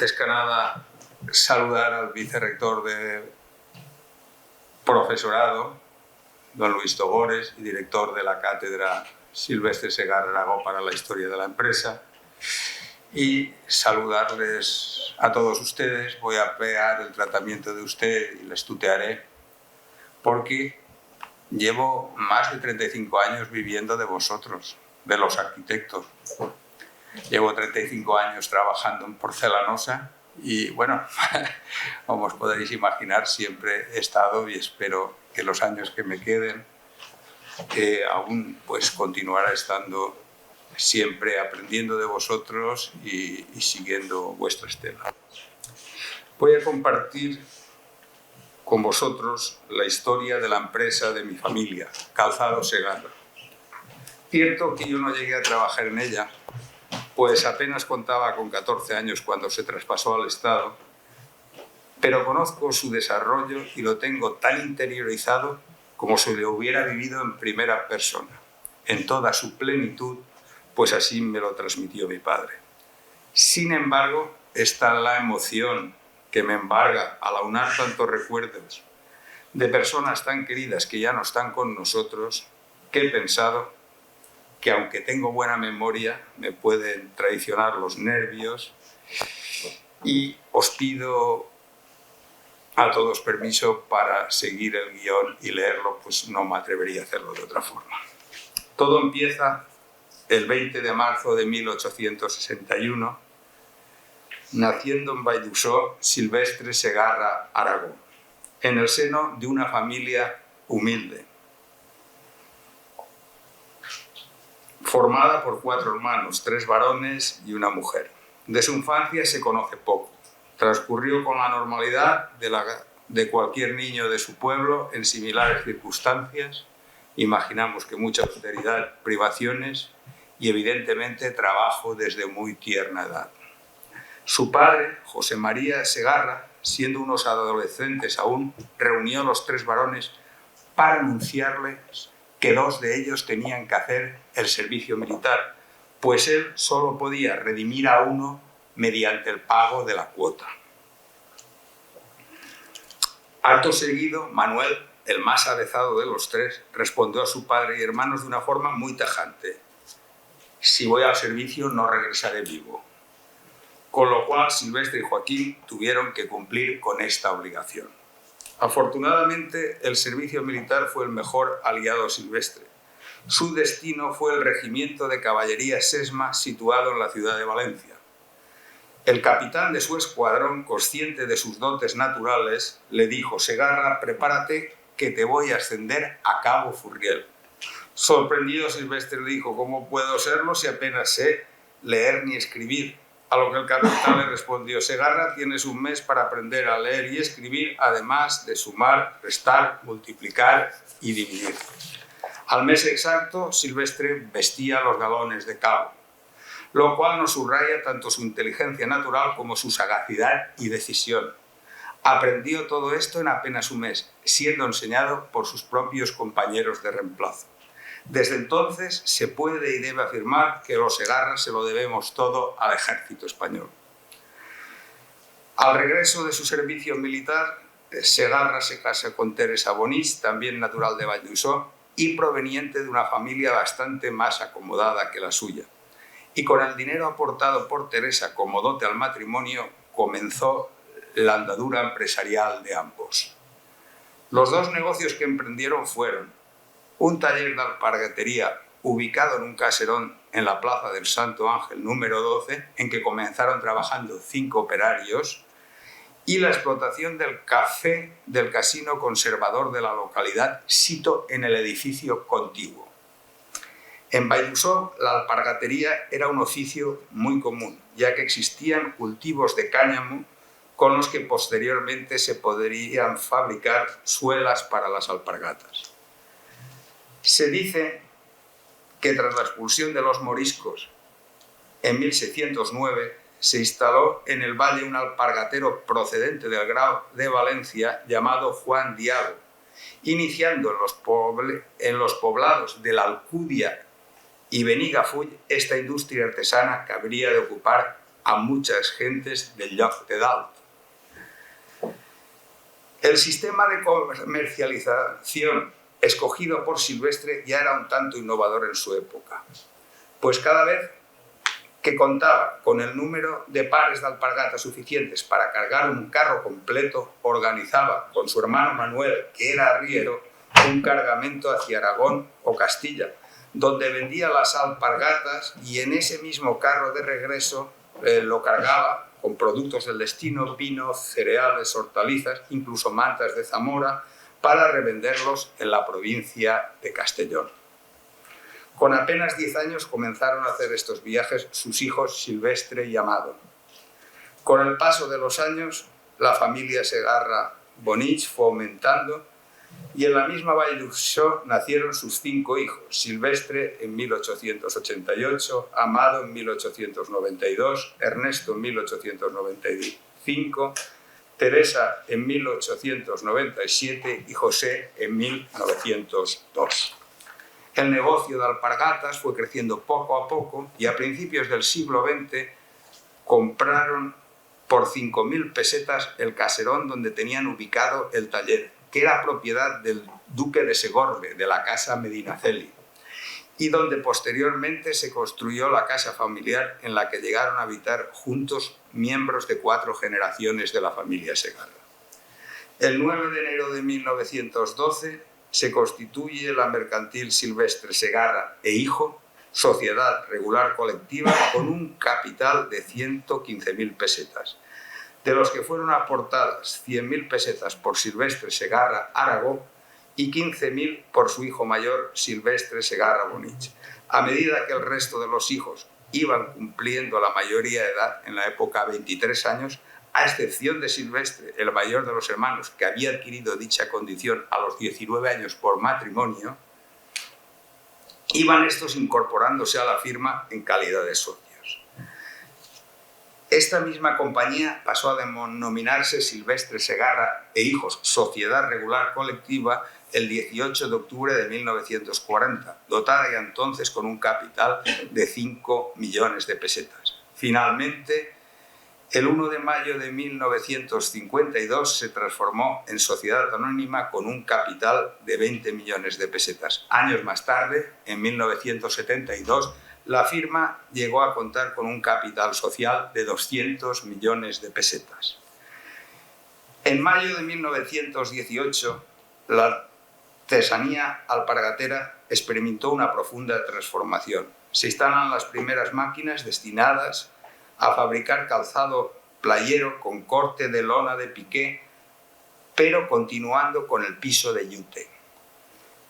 Antes que nada, saludar al vicerrector de profesorado, don Luis Togores, y director de la cátedra Silvestre Segarra Aragó para la historia de la empresa, y saludarles a todos ustedes. Voy a pegar el tratamiento de usted y les tutearé, porque llevo más de 35 años viviendo de vosotros, de los arquitectos. Llevo 35 años trabajando en porcelanosa y, bueno, como os podéis imaginar, siempre he estado, y espero que los años que me queden aún pues continuará estando siempre aprendiendo de vosotros y siguiendo vuestra estela. Voy a compartir con vosotros la historia de la empresa de mi familia, Calzado Segarra. Cierto que yo no llegué a trabajar en ella, pues apenas contaba con 14 años cuando se traspasó al Estado, pero conozco su desarrollo y lo tengo tan interiorizado como si lo hubiera vivido en primera persona, en toda su plenitud, pues así me lo transmitió mi padre. Sin embargo, está la emoción que me embarga al aunar tantos recuerdos de personas tan queridas que ya no están con nosotros, que he pensado que, aunque tengo buena memoria, me pueden traicionar los nervios, y os pido a todos permiso para seguir el guión y leerlo, pues no me atrevería a hacerlo de otra forma. Todo empieza el 20 de marzo de 1861, naciendo en Valldussó Silvestre Segarra Aragó, en el seno de una familia humilde, formada por 4 hermanos, 3 varones y una mujer. De su infancia se conoce poco. Transcurrió con la normalidad de cualquier niño de su pueblo en similares circunstancias. Imaginamos que mucha austeridad, privaciones y, evidentemente, trabajo desde muy tierna edad. Su padre, José María Segarra, siendo unos adolescentes aún, reunió a los 3 varones para anunciarles que 2 de ellos tenían que hacer el servicio militar, pues él solo podía redimir a uno mediante el pago de la cuota. Acto seguido, Manuel, el más avezado de los 3, respondió a su padre y hermanos de una forma muy tajante: si voy al servicio no regresaré vivo. Con lo cual, Silvestre y Joaquín tuvieron que cumplir con esta obligación. Afortunadamente, el servicio militar fue el mejor aliado Silvestre. Su destino fue el regimiento de caballería Sesma, situado en la ciudad de Valencia. El capitán de su escuadrón, consciente de sus dotes naturales, le dijo: Segarra, prepárate, que te voy a ascender a cabo Furriel. Sorprendido, Silvestre le dijo: ¿cómo puedo serlo si apenas sé leer ni escribir? A lo que el capitán le respondió: Segarra, tienes un mes para aprender a leer y escribir, además de sumar, restar, multiplicar y dividir. Al mes exacto, Silvestre vestía los galones de cabo, lo cual nos subraya tanto su inteligencia natural como su sagacidad y decisión. Aprendió todo esto en apenas un mes, siendo enseñado por sus propios compañeros de reemplazo. Desde entonces se puede y debe afirmar que los Segarra se lo debemos todo al ejército español. Al regreso de su servicio militar, Segarra se casa con Teresa Bonís, también natural de Valldussó y proveniente de una familia bastante más acomodada que la suya. Y con el dinero aportado por Teresa como dote al matrimonio, comenzó la andadura empresarial de ambos. Los 2 negocios que emprendieron fueron un taller de alpargatería ubicado en un caserón en la Plaza del Santo Ángel número 12, en que comenzaron trabajando 5 operarios, y la explotación del café del casino conservador de la localidad, sito en el edificio contiguo. En Valldussó, la alpargatería era un oficio muy común, ya que existían cultivos de cáñamo con los que posteriormente se podrían fabricar suelas para las alpargatas. Se dice que tras la expulsión de los moriscos en 1609 se instaló en el valle un alpargatero procedente del Grao de Valencia llamado Juan Diago, iniciando en los poblados de la Alcudia y Benigafull esta industria artesana que habría de ocupar a muchas gentes del Lloc de Dalt. El sistema de comercialización escogido por Silvestre ya era un tanto innovador en su época, pues cada vez que contaba con el número de pares de alpargatas suficientes para cargar un carro completo, organizaba con su hermano Manuel, que era arriero, un cargamento hacia Aragón o Castilla, donde vendía las alpargatas y en ese mismo carro de regreso lo cargaba con productos del destino, vino, cereales, hortalizas, incluso mantas de Zamora, para revenderlos en la provincia de Castellón. Con apenas 10 años comenzaron a hacer estos viajes sus hijos Silvestre y Amado. Con el paso de los años, la familia Segarra Bonich fue aumentando y en la misma Vall d'Uixó nacieron sus 5 hijos, Silvestre en 1888, Amado en 1892, Ernesto en 1895, Teresa en 1897 y José en 1902. El negocio de alpargatas fue creciendo poco a poco y a principios del siglo XX compraron por 5.000 pesetas el caserón donde tenían ubicado el taller, que era propiedad del duque de Segorbe, de la casa Medinaceli, y donde posteriormente se construyó la casa familiar en la que llegaron a habitar juntos miembros de 4 generaciones de la familia Segarra. El 9 de enero de 1912 se constituye la mercantil Silvestre Segarra e Hijo, sociedad regular colectiva con un capital de 115.000 pesetas, de los que fueron aportadas 100.000 pesetas por Silvestre Segarra Aragó y 15.000 por su hijo mayor Silvestre Segarra Bonich. A medida que el resto de los hijos iban cumpliendo la mayoría de edad, en la época 23 años, a excepción de Silvestre, el mayor de los hermanos, que había adquirido dicha condición a los 19 años por matrimonio, iban estos incorporándose a la firma en calidad de socios. Esta misma compañía pasó a denominarse Silvestre Segarra e Hijos, Sociedad Regular Colectiva, el 18 de octubre de 1940, dotada ya entonces con un capital de 5 millones de pesetas. Finalmente, el 1 de mayo de 1952 se transformó en sociedad anónima con un capital de 20 millones de pesetas. Años más tarde, en 1972, la firma llegó a contar con un capital social de 200 millones de pesetas. En mayo de 1918, la artesanía alpargatera experimentó una profunda transformación. Se instalan las primeras máquinas destinadas a fabricar calzado playero con corte de lona de piqué, pero continuando con el piso de yute.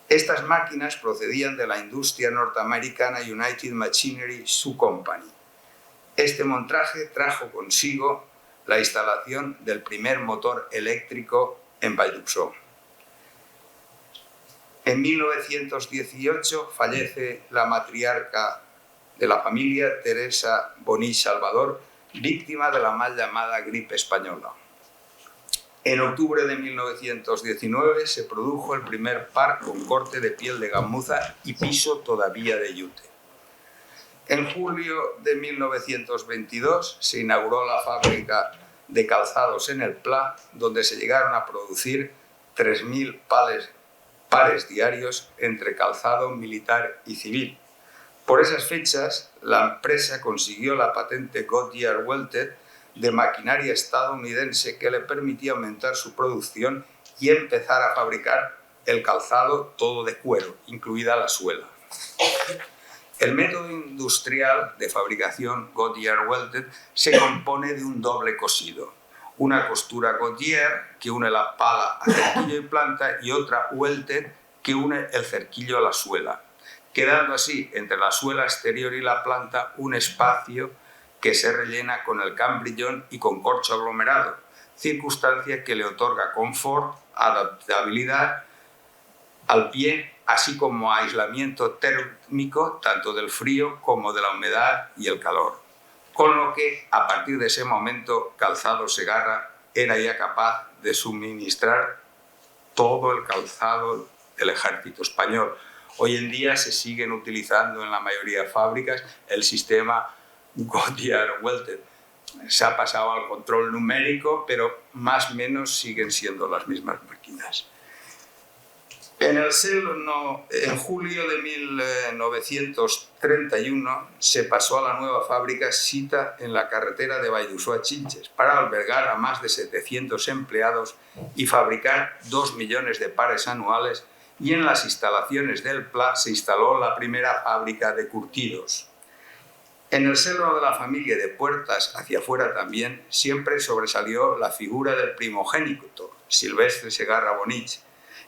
Estas máquinas procedían de la industria norteamericana United Machinery Shoe Company. Este montaje trajo consigo la instalación del primer motor eléctrico en Vall d'Uixó. En 1918 fallece la matriarca de la familia, Teresa Bonich Salvador, víctima de la mal llamada gripe española. En octubre de 1919 se produjo el primer par con corte de piel de gamuza y piso todavía de yute. En julio de 1922 se inauguró la fábrica de calzados en el Pla, donde se llegaron a producir 3.000 pares diarios entre calzado militar y civil. Por esas fechas, la empresa consiguió la patente Goodyear Welted de maquinaria estadounidense que le permitía aumentar su producción y empezar a fabricar el calzado todo de cuero, incluida la suela. El método industrial de fabricación Goodyear Welted se compone de un doble cosido. Una costura Goodyear que une la pala a cerquillo y planta y otra Welted que une el cerquillo a la suela, quedando así entre la suela exterior y la planta un espacio que se rellena con el cambrillón y con corcho aglomerado, circunstancia que le otorga confort, adaptabilidad al pie, así como aislamiento térmico tanto del frío como de la humedad y el calor. Con lo que, a partir de ese momento, Calzado Segarra era ya capaz de suministrar todo el calzado del ejército español. Hoy en día se siguen utilizando en la mayoría de fábricas el sistema Goodyear Welted, se ha pasado al control numérico, pero más o menos siguen siendo las mismas máquinas. En julio de 1931 se pasó a la nueva fábrica sita en la carretera de Valldussó a Sitges para albergar a más de 700 empleados y fabricar 2 millones de pares anuales, y en las instalaciones del Pla se instaló la primera fábrica de curtidos. En el seno de la familia, de puertas hacia afuera también, siempre sobresalió la figura del primogénito, Silvestre Segarra Bonich.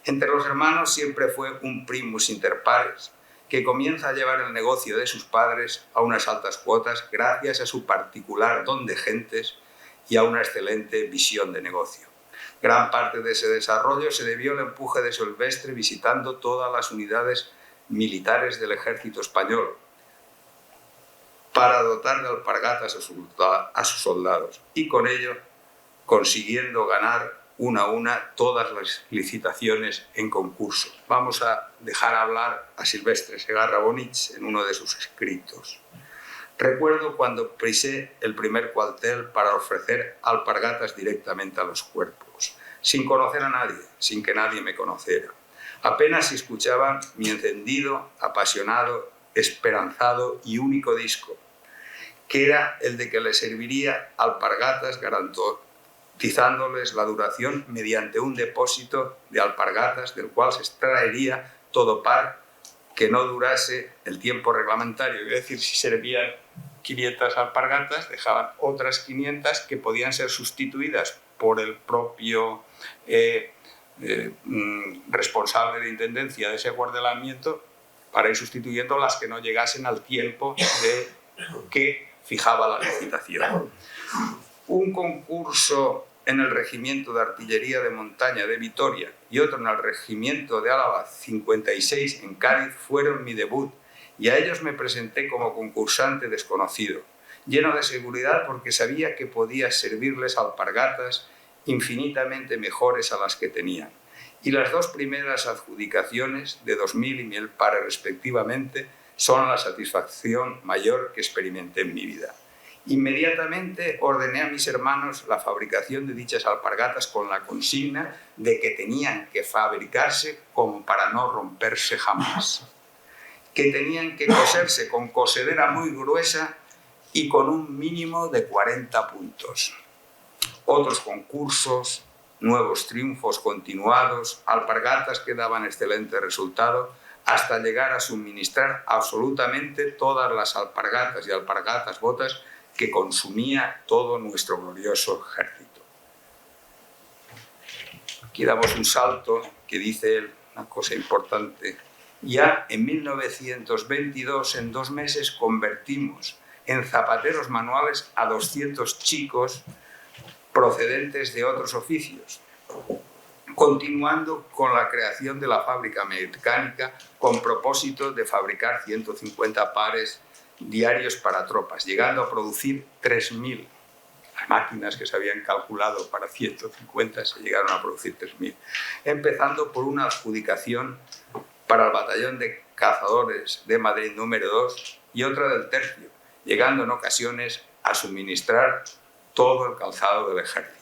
Entre los hermanos siempre fue un primus inter pares, que comienza a llevar el negocio de sus padres a unas altas cuotas gracias a su particular don de gentes y a una excelente visión de negocio. Gran parte de ese desarrollo se debió al empuje de Silvestre visitando todas las unidades militares del ejército español para dotar de alpargatas a sus soldados, y con ello consiguiendo ganar una a una todas las licitaciones en concurso. Vamos a dejar hablar a Silvestre Segarra Bonich en uno de sus escritos. Recuerdo cuando pisé el primer cuartel para ofrecer alpargatas directamente a los cuerpos, sin conocer a nadie, sin que nadie me conociera. Apenas si escuchaban mi encendido, apasionado, esperanzado y único disco, que era el de que les serviría alpargatas garantizándoles la duración mediante un depósito de alpargatas del cual se extraería todo par que no durase el tiempo reglamentario. Es decir, si servían 500 alpargatas, dejaban otras 500 que podían ser sustituidas por el propio responsable de intendencia de ese guardelamiento para ir sustituyendo las que no llegasen al tiempo que fijaba la licitación. Un concurso en el Regimiento de Artillería de Montaña de Vitoria y otro en el Regimiento de Álava 56 en Cádiz fueron mi debut, y a ellos me presenté como concursante desconocido, lleno de seguridad porque sabía que podía servirles alpargatas infinitamente mejores a las que tenían. Y las dos primeras adjudicaciones de 2.000 y 1.000 pares respectivamente son la satisfacción mayor que experimenté en mi vida. Inmediatamente ordené a mis hermanos la fabricación de dichas alpargatas con la consigna de que tenían que fabricarse como para no romperse jamás, que tenían que coserse con cosedera muy gruesa y con un mínimo de 40 puntos. Otros concursos, nuevos triunfos continuados, alpargatas que daban excelente resultado, hasta llegar a suministrar absolutamente todas las alpargatas y alpargatas botas que consumía todo nuestro glorioso ejército. Aquí damos un salto que dice él una cosa importante. Ya en 1922, en 2 meses, convertimos en zapateros manuales a 200 chicos procedentes de otros oficios, continuando con la creación de la fábrica mecánica con propósito de fabricar 150 pares diarios para tropas, llegando a producir 3.000. Las máquinas que se habían calculado para 150 se llegaron a producir 3.000, empezando por una adjudicación para el batallón de cazadores de Madrid número 2 y otra del tercio, llegando en ocasiones a suministrar todo el calzado del ejército.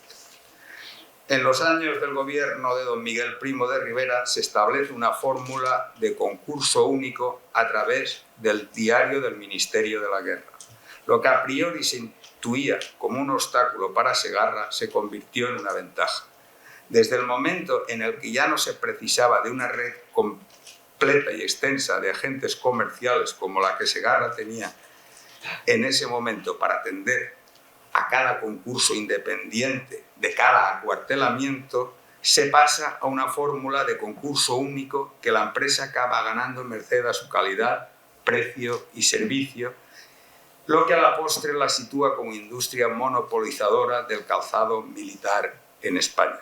En los años del gobierno de don Miguel Primo de Rivera se establece una fórmula de concurso único a través del diario del Ministerio de la Guerra. Lo que a priori se intuía como un obstáculo para Segarra se convirtió en una ventaja. Desde el momento en el que ya no se precisaba de una red completa y extensa de agentes comerciales como la que Segarra tenía en ese momento para atender a cada concurso independiente de cada acuartelamiento, se pasa a una fórmula de concurso único que la empresa acaba ganando merced a su calidad, precio y servicio, lo que a la postre la sitúa como industria monopolizadora del calzado militar en España.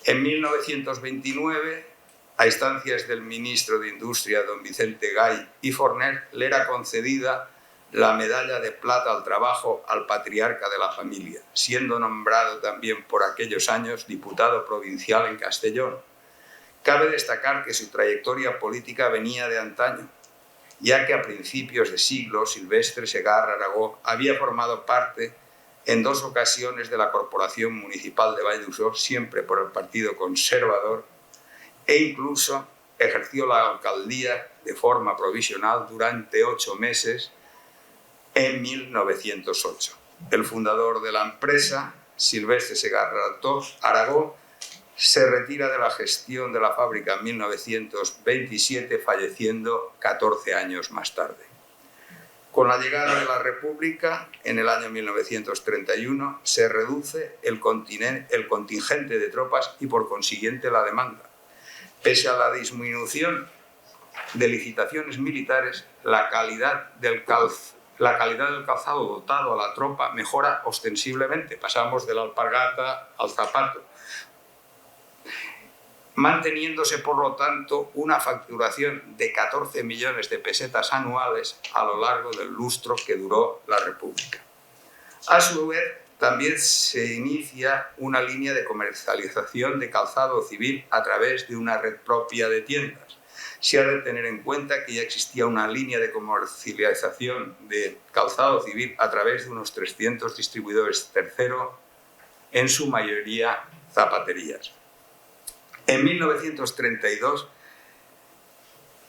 En 1929, a instancias del ministro de Industria, don Vicente Gay y Forner, le era concedida la medalla de plata al trabajo al patriarca de la familia, siendo nombrado también por aquellos años diputado provincial en Castellón. Cabe destacar que su trayectoria política venía de antaño, ya que a principios de siglo Silvestre Segarra Aragó había formado parte en 2 ocasiones de la Corporación Municipal de Vall d'Uixó, siempre por el Partido Conservador, e incluso ejerció la alcaldía de forma provisional durante 8 meses en 1908. El fundador de la empresa, Silvestre Segarra Aragó, se retira de la gestión de la fábrica en 1927, falleciendo 14 años más tarde. Con la llegada de la República, en el año 1931, se reduce el contingente de tropas y, por consiguiente, la demanda. Pese a la disminución de licitaciones militares, la calidad del calzado dotado a la tropa mejora ostensiblemente. Pasamos de la alpargata al zapato, manteniéndose, por lo tanto, una facturación de 14 millones de pesetas anuales a lo largo del lustro que duró la República. A su vez, también se inicia una línea de comercialización de calzado civil a través de una red propia de tiendas. Se ha de tener en cuenta que ya existía una línea de comercialización de calzado civil a través de unos 300 distribuidores terceros, en su mayoría zapaterías. En 1932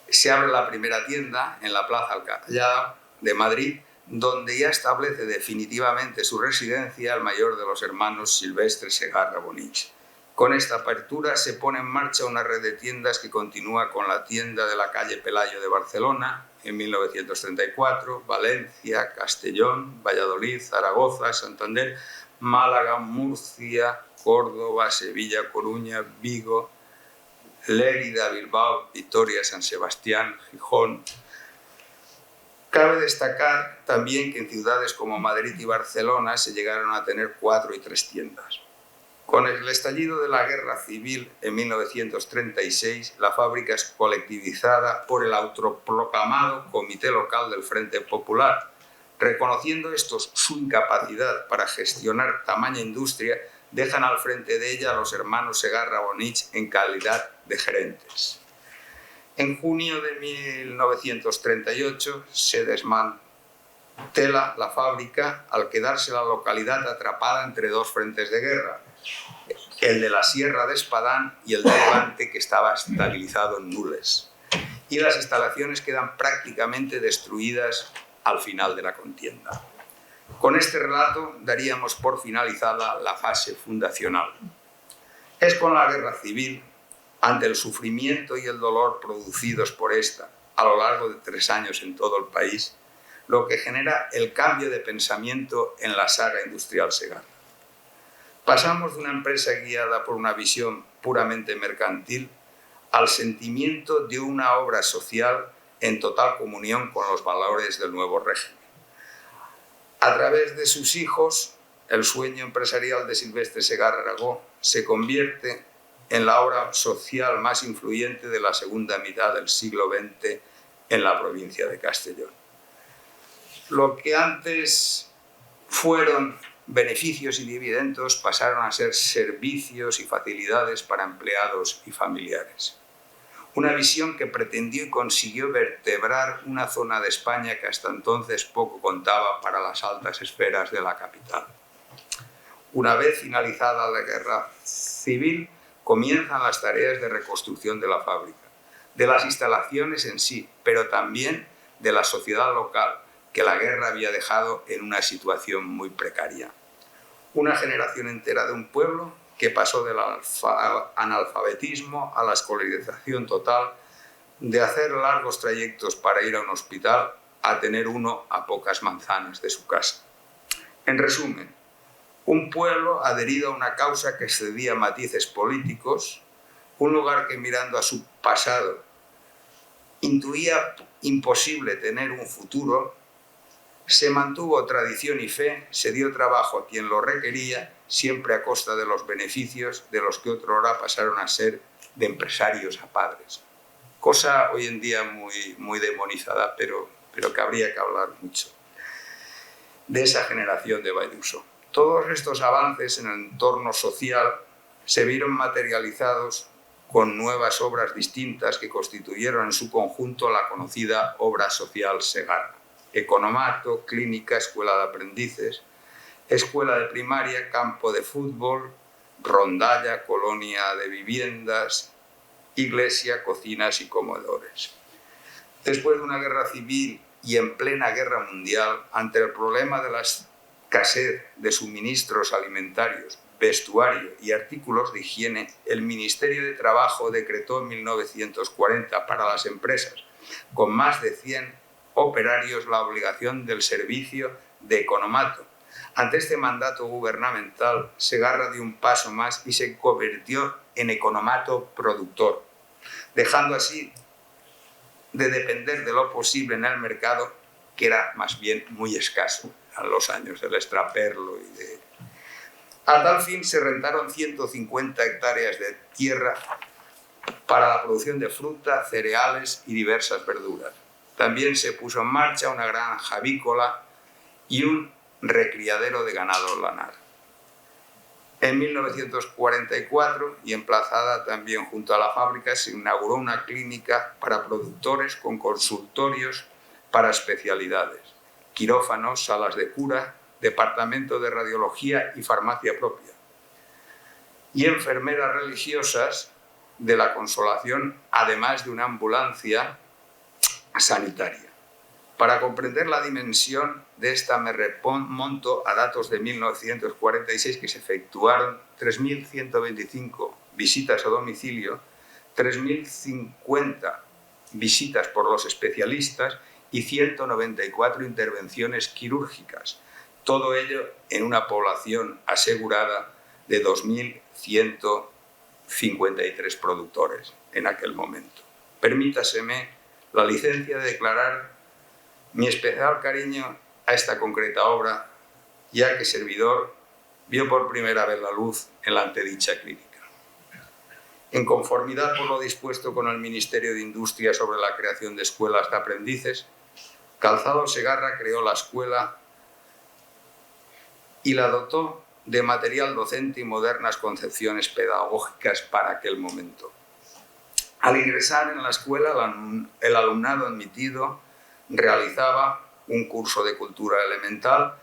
se abre la primera tienda en la Plaza Alcalá de Madrid, donde ya establece definitivamente su residencia el mayor de los hermanos Silvestre Segarra Bonich. Con esta apertura se pone en marcha una red de tiendas que continúa con la tienda de la calle Pelayo de Barcelona en 1934, Valencia, Castellón, Valladolid, Zaragoza, Santander, Málaga, Murcia, Córdoba, Sevilla, Coruña, Vigo, Lérida, Bilbao, Vitoria, San Sebastián, Gijón. Cabe destacar también que en ciudades como Madrid y Barcelona se llegaron a tener 4 y 3 tiendas. Con el estallido de la Guerra Civil en 1936, la fábrica es colectivizada por el autoproclamado Comité Local del Frente Popular. Reconociendo estos su incapacidad para gestionar tamaña industria, dejan al frente de ella a los hermanos Segarra Bonich en calidad de gerentes. En junio de 1938 se desmantela la fábrica al quedarse la localidad atrapada entre 2 frentes de guerra, el de la Sierra de Espadán y el de Levante, que estaba estabilizado en Nules, y las instalaciones quedan prácticamente destruidas al final de la contienda. Con este relato daríamos por finalizada la fase fundacional. Es con la Guerra Civil, ante el sufrimiento y el dolor producidos por esta a lo largo de 3 años en todo el país, lo que genera el cambio de pensamiento en la saga industrial Segarra. Pasamos de una empresa guiada por una visión puramente mercantil al sentimiento de una obra social en total comunión con los valores del nuevo régimen. A través de sus hijos, el sueño empresarial de Silvestre Segarra Aragó se convierte en la obra social más influyente de la segunda mitad del siglo XX en la provincia de Castellón. Lo que antes fueron beneficios y dividendos pasaron a ser servicios y facilidades para empleados y familiares. Una visión que pretendió y consiguió vertebrar una zona de España que hasta entonces poco contaba para las altas esferas de la capital. Una vez finalizada la Guerra Civil, comienzan las tareas de reconstrucción de la fábrica, de las instalaciones en sí, pero también de la sociedad local, que la guerra había dejado en una situación muy precaria. Una generación entera de un pueblo que pasó del analfabetismo a la escolarización total, de hacer largos trayectos para ir a un hospital a tener uno a pocas manzanas de su casa. En resumen, un pueblo adherido a una causa que excedía matices políticos, un lugar que, mirando a su pasado, intuía imposible tener un futuro, se mantuvo tradición y fe, se dio trabajo a quien lo requería, siempre a costa de los beneficios de los que otrora pasaron a ser de empresarios a padres. Cosa hoy en día muy demonizada, pero que habría que hablar mucho de esa generación de Vall d'Uixó. Todos estos avances en el entorno social se vieron materializados con nuevas obras distintas que constituyeron en su conjunto la conocida obra social Segarra. Economato, clínica, escuela de aprendices, escuela de primaria, campo de fútbol, rondalla, colonia de viviendas, iglesia, cocinas y comedores. Después de una guerra civil y en plena guerra mundial, ante el problema de la escasez de suministros alimentarios, vestuario y artículos de higiene, el Ministerio de Trabajo decretó en 1940 para las empresas con más de 100 operarios la obligación del servicio de economato. Ante este mandato gubernamental, Segarra dio un paso más y se convirtió en economato productor, dejando así de depender de lo posible en el mercado, que era más bien muy escaso a los años del extraperlo y de... A tal fin se rentaron 150 hectáreas de tierra para la producción de fruta, cereales y diversas verduras. También se puso en marcha una granja avícola y un recriadero de ganado lanar. En 1944, y emplazada también junto a la fábrica, se inauguró una clínica para productores con consultorios para especialidades, quirófanos, salas de cura, departamento de radiología y farmacia propia, y enfermeras religiosas de la Consolación, además de una ambulancia sanitaria. Para comprender la dimensión de esta me remonto a datos de 1946, que se efectuaron 3.125 visitas a domicilio, 3.050 visitas por los especialistas y 194 intervenciones quirúrgicas. Todo ello en una población asegurada de 2.153 productores en aquel momento. Permítaseme la licencia de declarar mi especial cariño a esta concreta obra, ya que servidor vio por primera vez la luz en la antedicha clínica. En conformidad por lo dispuesto con el Ministerio de Industria sobre la creación de escuelas de aprendices, Calzado Segarra creó la escuela y la dotó de material docente y modernas concepciones pedagógicas para aquel momento. Al ingresar en la escuela, el alumnado admitido realizaba un curso de cultura elemental,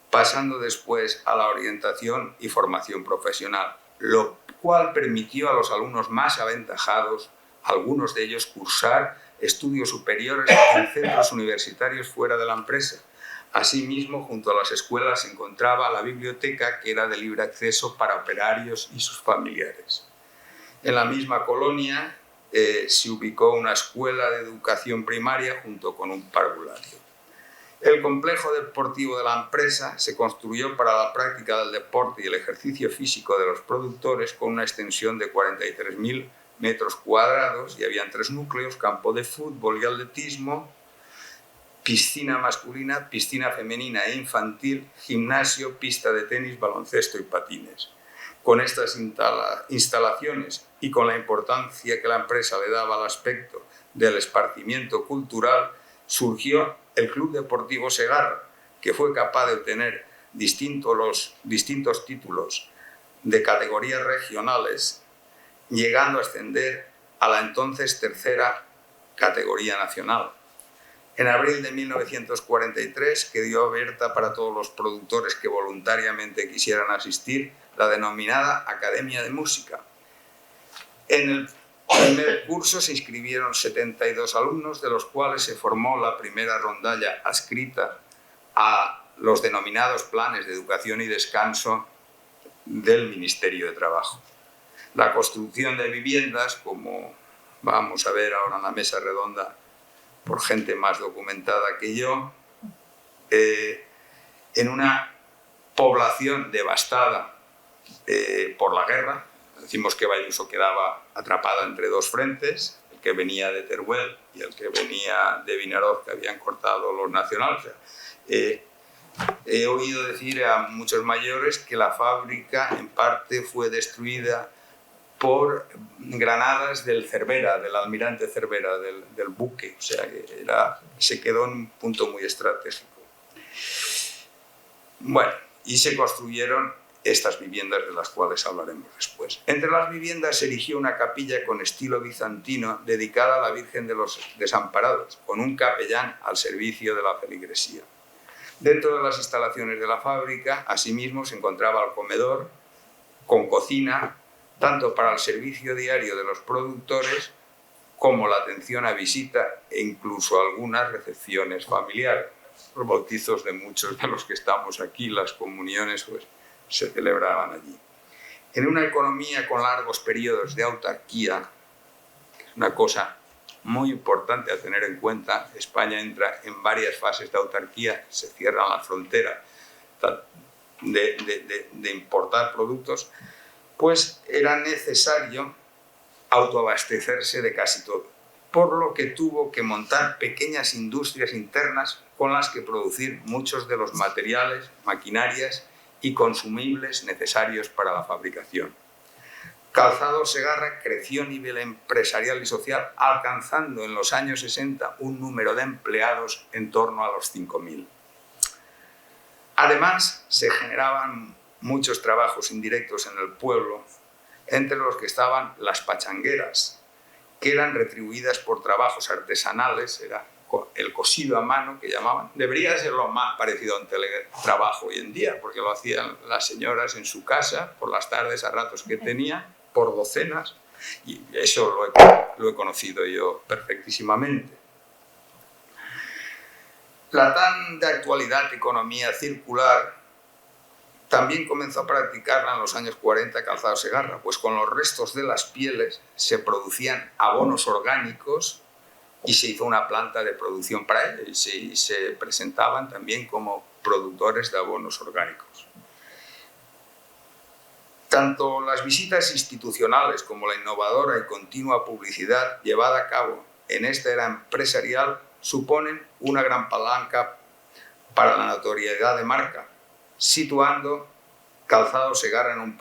pasando después a la orientación y formación profesional, lo cual permitió a los alumnos más aventajados, algunos de ellos, cursar estudios superiores en centros universitarios fuera de la empresa. Asimismo, junto a las escuelas se encontraba la biblioteca, que era de libre acceso para operarios y sus familiares. En la misma colonia se ubicó una escuela de educación primaria junto con un parvulario. El complejo deportivo de la empresa se construyó para la práctica del deporte y el ejercicio físico de los productores, con una extensión de 43.000 metros cuadrados, y habían 3 núcleos: campo de fútbol y atletismo, piscina masculina, piscina femenina e infantil, gimnasio, pista de tenis, baloncesto y patines. Con estas instalaciones y con la importancia que la empresa le daba al aspecto del esparcimiento cultural, surgió el Club Deportivo Segarra, que fue capaz de obtener distintos títulos de categorías regionales, llegando a ascender a la entonces tercera categoría nacional. En abril de 1943 quedó abierta para todos los productores que voluntariamente quisieran asistir la denominada Academia de Música. En el primer curso se inscribieron 72 alumnos, de los cuales se formó la primera rondalla adscrita a los denominados planes de educación y descanso del Ministerio de Trabajo. La construcción de viviendas, como vamos a ver ahora en la mesa redonda por gente más documentada que yo, en una población devastada por la guerra. Decimos que Bayuso quedaba atrapada entre 2 frentes, el que venía de Teruel y el que venía de Vinaroz, que habían cortado los nacionales. O sea, he oído decir a muchos mayores que la fábrica en parte fue destruida por granadas del Cervera, del almirante Cervera, del buque. O sea, que se quedó en un punto muy estratégico. Bueno, y se construyeron estas viviendas, de las cuales hablaremos después. Entre las viviendas se erigió una capilla con estilo bizantino dedicada a la Virgen de los Desamparados, con un capellán al servicio de la feligresía. Dentro de las instalaciones de la fábrica, asimismo, se encontraba el comedor con cocina, tanto para el servicio diario de los productores como la atención a visita e incluso algunas recepciones familiares. Los bautizos de muchos de los que estamos aquí, las comuniones, pues, se celebraban allí. En una economía con largos periodos de autarquía, que es una cosa muy importante a tener en cuenta, España entra en varias fases de autarquía, se cierran las fronteras de importar productos, pues era necesario autoabastecerse de casi todo, por lo que tuvo que montar pequeñas industrias internas con las que producir muchos de los materiales, maquinarias y consumibles necesarios para la fabricación. Calzados Segarra creció a nivel empresarial y social, alcanzando en los años 60 un número de empleados en torno a los 5.000. Además, se generaban muchos trabajos indirectos en el pueblo, entre los que estaban las pachangueras, que eran retribuidas por trabajos artesanales, era el cosido a mano que llamaban. Debería ser lo más parecido a un teletrabajo hoy en día, porque lo hacían las señoras en su casa, por las tardes a ratos que tenía, por docenas, y eso lo he conocido yo perfectísimamente. La tan de actualidad economía circular también comenzó a practicarla en los años 40 Calzados Segarra, pues con los restos de las pieles se abonos orgánicos y se hizo una planta de producción para ellos y se presentaban también como productores de abonos orgánicos. Tanto las visitas institucionales como la innovadora y continua publicidad llevada a cabo en esta era empresarial suponen una gran palanca para la notoriedad de marca, situando Calzados Segarra en un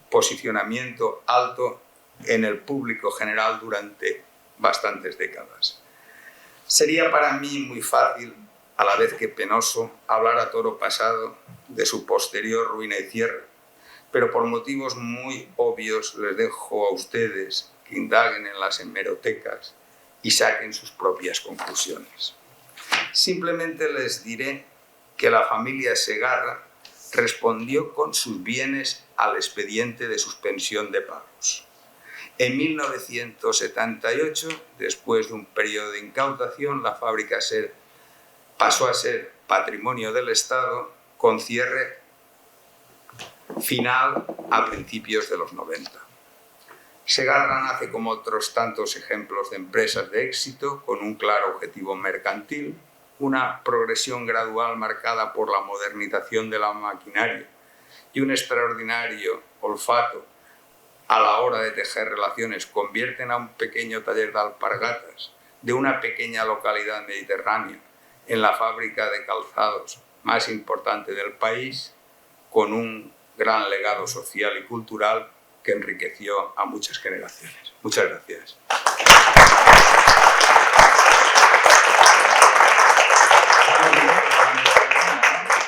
posicionamiento alto en el público general durante bastantes décadas. Sería para mí muy fácil, a la vez que penoso, hablar a toro pasado de su posterior ruina y cierre, pero por motivos muy obvios les dejo a ustedes que indaguen en las hemerotecas y saquen sus propias conclusiones. Simplemente les diré que la familia Segarra respondió con sus bienes al expediente de suspensión de pagos. En 1978, después de un periodo de incautación, la fábrica pasó a ser patrimonio del Estado con cierre final a principios de los 90. Segarra nace como otros tantos ejemplos de empresas de éxito con un claro objetivo mercantil, una progresión gradual marcada por la modernización de la maquinaria y un extraordinario olfato a la hora de tejer relaciones convierten a un pequeño taller de alpargatas de una pequeña localidad mediterránea en la fábrica de calzados más importante del país, con un gran legado social y cultural que enriqueció a muchas generaciones. Muchas gracias.